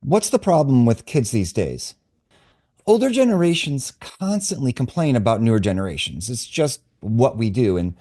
What's the problem with kids these days? Older generations constantly complain about newer generations. It's just what we do. And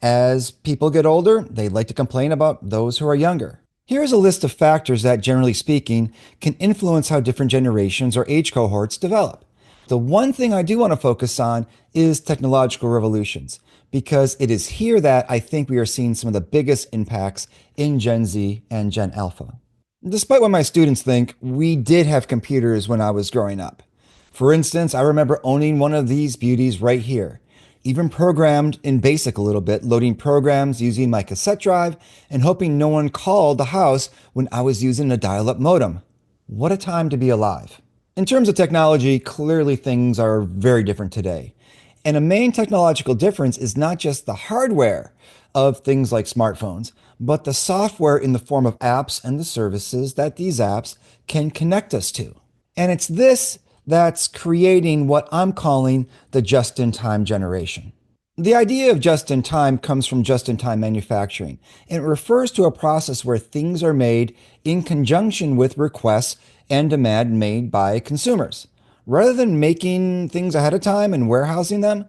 as people get older, they like to complain about those who are younger. Here's a list of factors that, generally speaking, can influence how different generations or age cohorts develop. The one thing I do want to focus on is technological revolutions, because it is here that I think we are seeing some of the biggest impacts in Gen Z and Gen Alpha. Despite what my students think, we did have computers when I was growing up. For instance, I remember owning one of these beauties right here, even programmed in BASIC a little bit, loading programs using my cassette drive and hoping no one called the house when I was using a dial-up modem. What a time to be alive. In terms of technology, clearly things are very different today. And a main technological difference is not just the hardware of things like smartphones, but the software in the form of apps and the services that these apps can connect us to. And it's this that's creating what I'm calling the just-in-time generation. The idea of just-in-time comes from just-in-time manufacturing, and it refers to a process where things are made in conjunction with requests and demand made by consumers. Rather than making things ahead of time and warehousing them,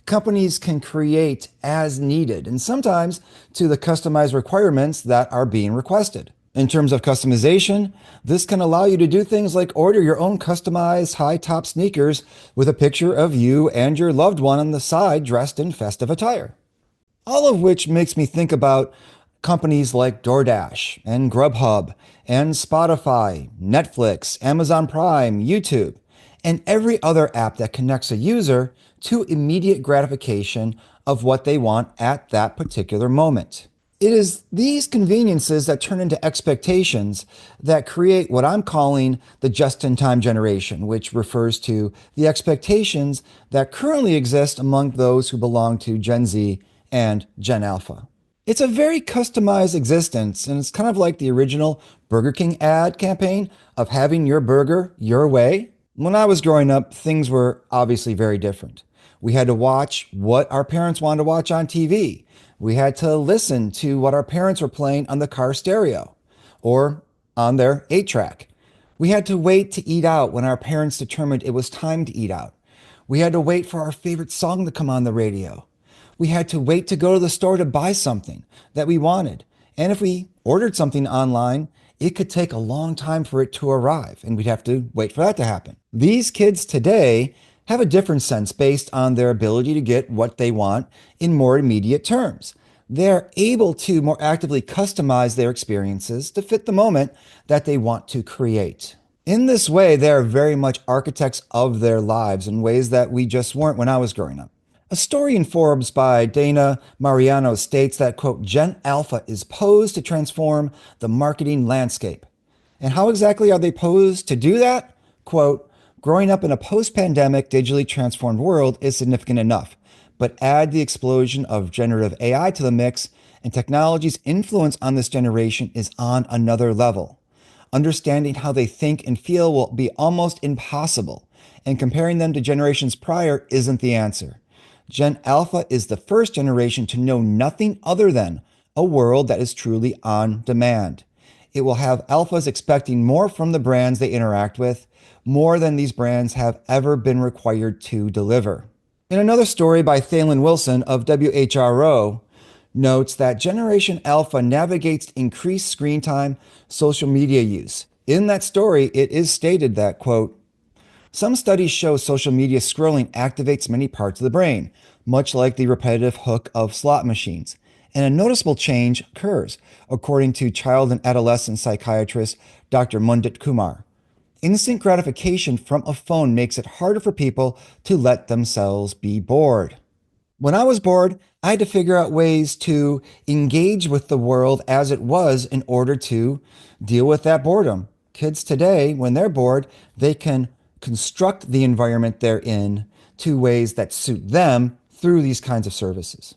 companies can create as needed and sometimes to the customized requirements that are being requested. In terms of customization, this can allow you to do things like order your own customized high top sneakers with a picture of you and your loved one on the side dressed in festive attire. All of which makes me think about companies like DoorDash and Grub Hub and Spotify, Netflix, Amazon Prime, YouTube, and every other app that connects a user to immediate gratification of what they want at that particular moment. It is these conveniences that turn into expectations that create what I'm calling the just-in-time generation, which refers to the expectations that currently exist among those who belong to Gen Z and Gen Alpha. It's a very customized existence, and it's kind of like the original Burger King ad campaign of having your burger your way. When I was growing up, things were obviously very different. We had to watch what our parents wanted to watch on TV. We had to listen to what our parents were playing on the car stereo or on their 8-track. We had to wait to eat out when our parents determined it was time to eat out. We had to wait for our favorite song to come on the radio. We had to wait to go to the store to buy something that we wanted. And if we ordered something online, it could take a long time for it to arrive, and we'd have to wait for that to happen. These kids today have a different sense based on their ability to get what they want in more immediate terms. They're able to more actively customize their experiences to fit the moment that they want to create. In this way, they are very much architects of their lives in ways that we just weren't when I was growing up. A story in Forbes by Dana Mariano states that, quote, Gen Alpha is posed to transform the marketing landscape. And how exactly are they posed to do that? Quote, growing up in a post-pandemic, digitally transformed world is significant enough, but add the explosion of generative AI to the mix, and technology's influence on this generation is on another level. Understanding how they think and feel will be almost impossible, and comparing them to generations prior isn't the answer. Gen Alpha is the first generation to know nothing other than a world that is truly on demand. It will have alphas expecting more from the brands they interact with, more than these brands have ever been required to deliver. In another story by Thalen Wilson of WHRO, notes that Generation Alpha navigates increased screen time, social media use. In that story, it is stated that, quote, some studies show social media scrolling activates many parts of the brain, much like the repetitive hook of slot machines. And a noticeable change occurs, according to child and adolescent psychiatrist Dr. Mundit Kumar. Instant gratification from a phone makes it harder for people to let themselves be bored. When I was bored, I had to figure out ways to engage with the world as it was in order to deal with that boredom. Kids today, when they're bored, they can construct the environment they're in to ways that suit them through these kinds of services.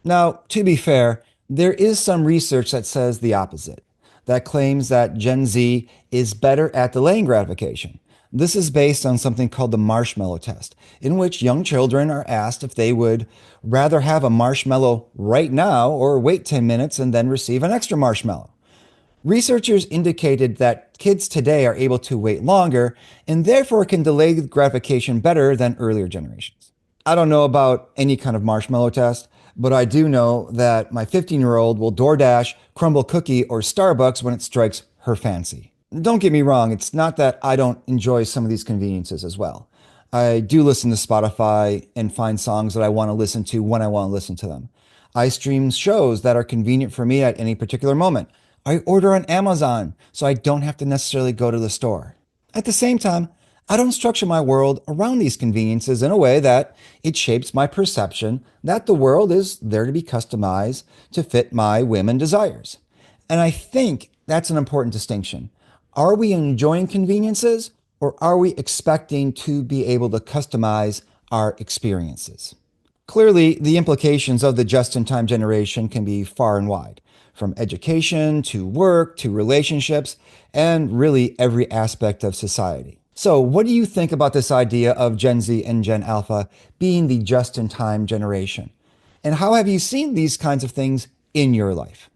Now, to be fair, there is some research that says the opposite, that claims that Gen Z is better at delaying gratification. This is based on something called the marshmallow test, in which young children are asked if they would rather have a marshmallow right now or wait 10 minutes and then receive an extra marshmallow. Researchers indicated that kids today are able to wait longer and therefore can delay gratification better than earlier generations. I don't know about any kind of marshmallow test, but I do know that my 15-year-old will DoorDash, Crumble Cookie, or Starbucks when it strikes her fancy. Don't get me wrong, it's not that I don't enjoy some of these conveniences as well. I do listen to Spotify and find songs that I want to listen to when I want to listen to them. I stream shows that are convenient for me at any particular moment. I order on Amazon so I don't have to necessarily go to the store. At the same time, I don't structure my world around these conveniences in a way that it shapes my perception that the world is there to be customized to fit my whim and desires. And I think that's an important distinction. Are we enjoying conveniences or are we expecting to be able to customize our experiences? Clearly, the implications of the just in time generation can be far and wide, from education to work to relationships, and really every aspect of society. So, what do you think about this idea of Gen Z and Gen Alpha being the just in time generation? And how have you seen these kinds of things in your life?